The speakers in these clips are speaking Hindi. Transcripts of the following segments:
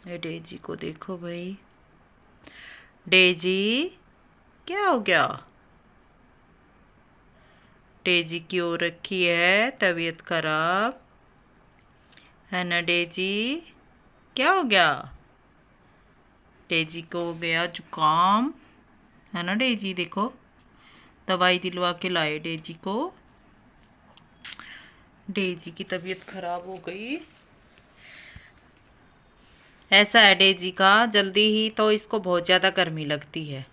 ये डेजी को देखो भाई। डेजी, क्या हो गया? डेजी की हो रखी है तबीयत खराब, है ना डेजी? क्या हो गया? डेजी को हो गया जुकाम, है ना डेजी? देखो, दवाई दिलवा के लाए डेजी को। डेजी की तबीयत खराब हो गई। ऐसा है डेजी का, जल्दी ही तो इसको बहुत ज़्यादा गर्मी लगती है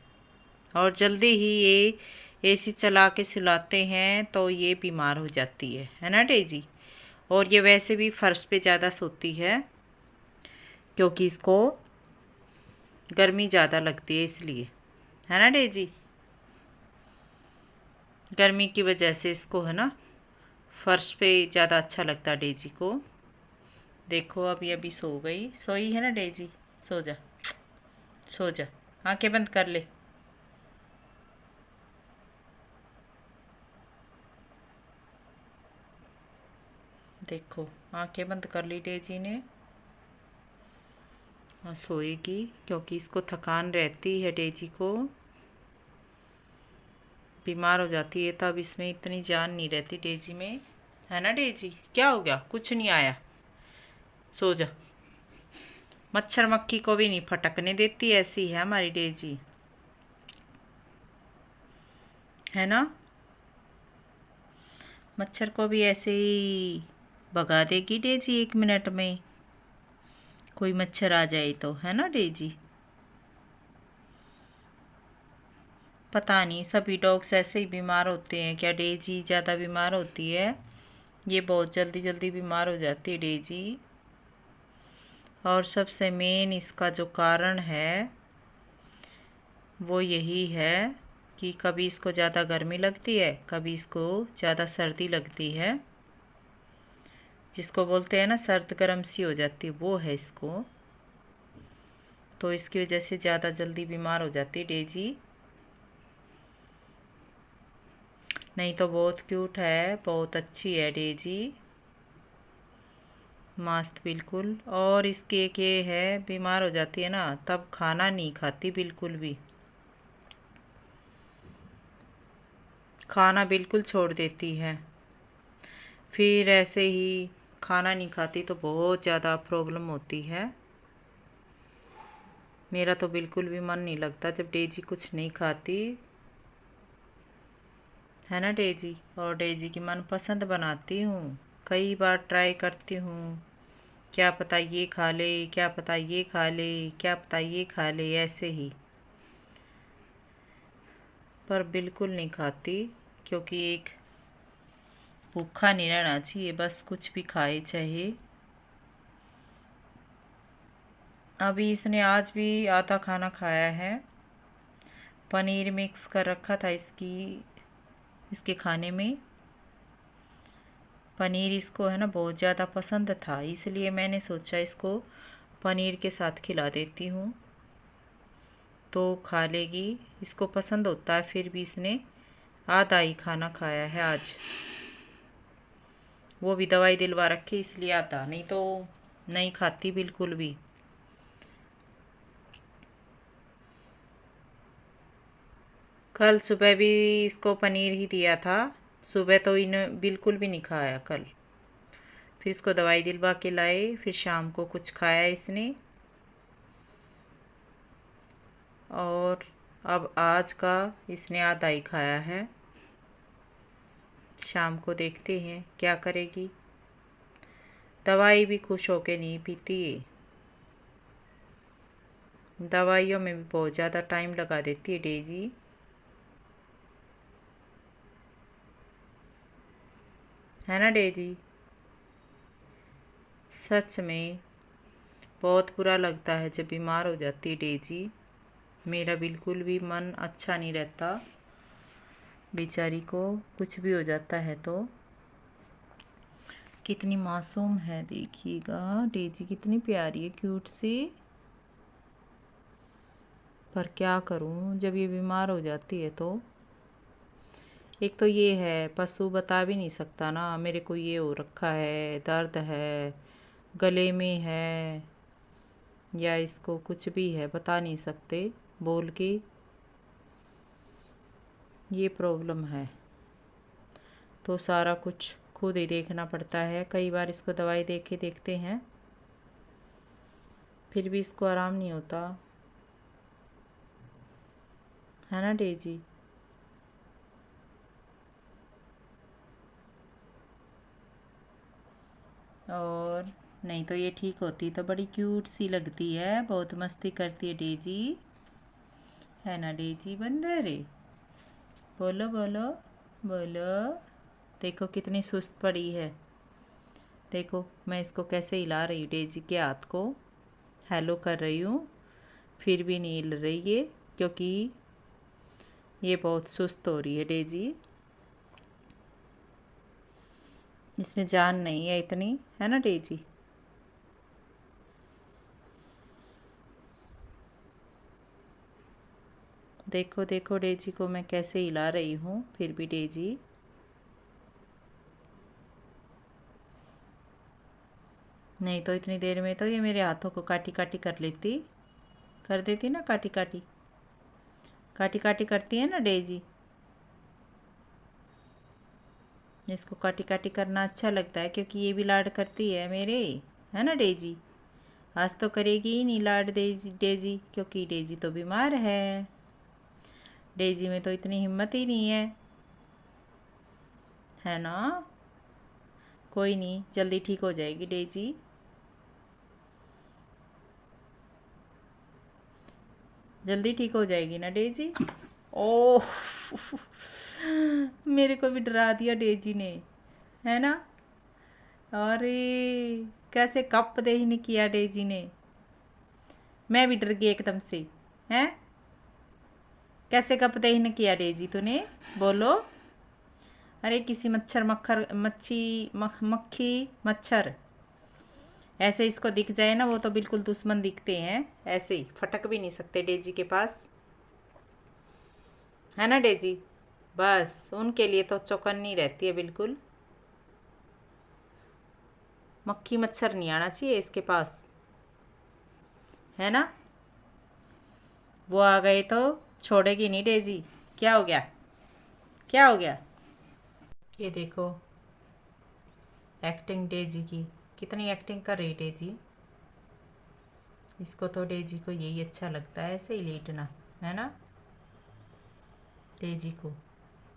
और जल्दी ही ये एसी चला के सुलाते हैं तो ये बीमार हो जाती है ना डेजी? और ये वैसे भी फर्श पे ज़्यादा सोती है क्योंकि इसको गर्मी ज़्यादा लगती है इसलिए, है ना डेजी? गर्मी की वजह से इसको, है ना, फर्श पे ज़्यादा अच्छा लगता है डेजी को। देखो अभी सो गई, सोई है ना डेजी? सो जा, सो जा, आंखें बंद कर ले। देखो, आंखें बंद कर ली डेजी ने। हाँ, सोएगी क्योंकि इसको थकान रहती है डेजी को। बीमार हो जाती है तब इसमें इतनी जान नहीं रहती डेजी में, है ना डेजी? क्या हो गया? कुछ नहीं आया, सो जा। मच्छर मक्खी को भी नहीं फटकने देती, ऐसी है हमारी डेजी, है ना? मच्छर को भी ऐसे ही भगा देगी डेजी 1 मिनट में, कोई मच्छर आ जाए तो, है ना डेजी? पता नहीं सभी डॉग्स ऐसे ही बीमार होते हैं क्या? डेजी ज़्यादा बीमार होती है, ये बहुत जल्दी जल्दी बीमार हो जाती है डेजी। और सबसे मेन इसका जो कारण है वो यही है कि कभी इसको ज़्यादा गर्मी लगती है, कभी इसको ज़्यादा सर्दी लगती है, जिसको बोलते हैं ना सर्द गर्म सी हो जाती है, वो है इसको। तो इसकी वजह से ज़्यादा जल्दी बीमार हो जाती है डेजी। नहीं तो बहुत क्यूट है, बहुत अच्छी है डेजी, मस्त बिल्कुल। और इसकी एक ये है, बीमार हो जाती है ना तब खाना नहीं खाती बिल्कुल भी, खाना बिल्कुल छोड़ देती है। फिर ऐसे ही खाना नहीं खाती तो बहुत ज़्यादा प्रॉब्लम होती है। मेरा तो बिल्कुल भी मन नहीं लगता जब डेजी कुछ नहीं खाती, है ना डेजी? और डेजी की मनपसंद बनाती हूँ, कई बार ट्राई करती हूँ, क्या पता ये खा ले, क्या पता ये खा ले, क्या पता ये खा ले, ऐसे ही। पर बिल्कुल नहीं खाती क्योंकि एक भूखा नहीं रहना चाहिए, बस कुछ भी खाए चाहिए। अभी इसने आज भी आधा खाना खाया है, पनीर मिक्स कर रखा था इसके खाने में। पनीर इसको, है ना, बहुत ज़्यादा पसंद था, इसलिए मैंने सोचा इसको पनीर के साथ खिला देती हूँ तो खा लेगी। इसको पसंद होता है, फिर भी इसने आधा ही खाना खाया है आज, वो भी दवाई दिलवा रखी इसलिए आधा, नहीं तो नहीं खाती बिल्कुल भी। कल सुबह भी इसको पनीर ही दिया था, सुबह तो इन्हें बिल्कुल भी नहीं खाया कल। फिर इसको दवाई दिलवा के लाए, फिर शाम को कुछ खाया इसने। और अब आज का इसने आधा ही खाया है, शाम को देखते हैं क्या करेगी। दवाई भी खुश होके नहीं पीती, दवाइयों में भी बहुत ज़्यादा टाइम लगा देती है डेजी, है ना डेजी? सच में बहुत बुरा लगता है जब बीमार हो जाती है डेजी, मेरा बिल्कुल भी मन अच्छा नहीं रहता, बेचारी को कुछ भी हो जाता है तो। कितनी मासूम है देखिएगा, डेजी कितनी प्यारी है, क्यूट सी। पर क्या करूं जब ये बीमार हो जाती है तो। एक तो ये है, पशु बता भी नहीं सकता ना मेरे को ये हो रखा है, दर्द है, गले में है, या इसको कुछ भी है, बता नहीं सकते बोल के। ये प्रॉब्लम है, तो सारा कुछ खुद ही देखना पड़ता है। कई बार इसको दवाई दे के देखते हैं, फिर भी इसको आराम नहीं होता, है ना डेजी। और नहीं तो ये ठीक होती तो बड़ी क्यूट सी लगती है, बहुत मस्ती करती है डेजी, है ना डेजी बंदर। बोलो बोलो बोलो। देखो कितनी सुस्त पड़ी है, देखो मैं इसको कैसे हिला रही हूँ डेजी के हाथ को, हेलो कर रही हूँ, फिर भी नहीं हिल रही है, क्योंकि ये बहुत सुस्त हो रही है डेजी। इसमें जान नहीं है इतनी, है ना डेजी। देखो देखो डेजी को मैं कैसे हिला रही हूँ, फिर भी डेजी। नहीं तो इतनी देर में तो ये मेरे हाथों को काटी काटी कर देती ना, काटी काटी काटी काटी करती है ना डेजी। इसको काटी काटी करना अच्छा लगता है, क्योंकि ये भी लाड करती है मेरे, है ना डेजी। आज तो करेगी ही नहीं लाड डेजी, क्योंकि डेजी तो बीमार है, डेजी में तो इतनी हिम्मत ही नहीं है ना। कोई नहीं, जल्दी ठीक हो जाएगी डेजी। जल्दी ठीक हो जाएगी ना डेजी। ओह मेरे को भी डरा दिया डेजी ने, है ना। अरे कैसे कप दे ही नहीं किया डेजी ने, मैं भी डर गई एकदम से, हैं। कैसे कप दे ही नहीं किया डेजी तूने, बोलो। अरे किसी मच्छर मक्खर मक्खी मच्छर ऐसे इसको दिख जाए ना, वो तो बिल्कुल दुश्मन दिखते हैं, ऐसे ही फटक भी नहीं सकते डेजी के पास, है ना डेजी। बस उनके लिए तो चौकन्नी रहती है बिल्कुल, मक्खी मच्छर नहीं आना चाहिए इसके पास, है ना। वो आ गए तो छोड़ेगी नहीं डेजी। क्या हो गया, क्या हो गया। ये देखो एक्टिंग डेजी की, कितनी एक्टिंग कर रही डेजी। इसको तो डेजी को यही अच्छा लगता है, ऐसे ही लेटना, है ना। डेजी को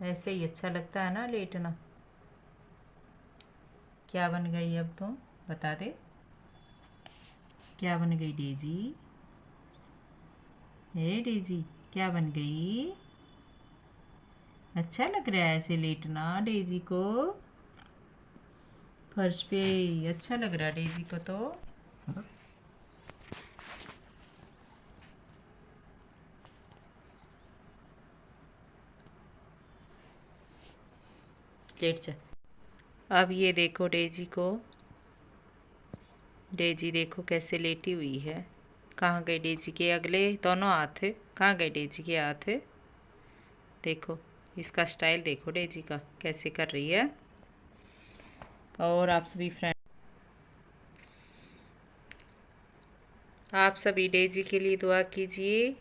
ऐसे ही अच्छा लगता है ना लेटना। क्या बन गई अब तुम, बता दे, क्या बन गई डेजी। हे डेजी क्या बन गई। अच्छा लग रहा है ऐसे लेटना डेजी को, फर्श पे अच्छा लग रहा है डेजी को तो। लेट जा। अब ये देखो डेजी को, डेजी देखो कैसे लेटी हुई है। कहाँ गए डेजी के अगले दोनों हाथ, कहाँ गए डेजी के हाथ। देखो इसका स्टाइल देखो डेजी का कैसे कर रही है। और आप सभी फ्रेंड, आप सभी डेजी के लिए दुआ कीजिए,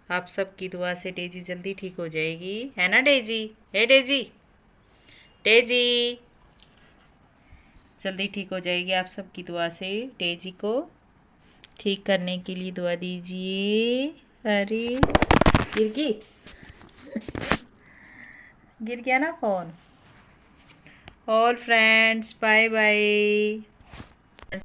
आप सबकी दुआ से डेजी जल्दी ठीक हो जाएगी, है ना डेजी। हे डेजी, डेजी जल्दी ठीक हो जाएगी, आप सबकी दुआ से डेजी को ठीक करने के लिए दुआ दीजिए। अरे गिर गई गिर गया ना phone. All friends bye bye.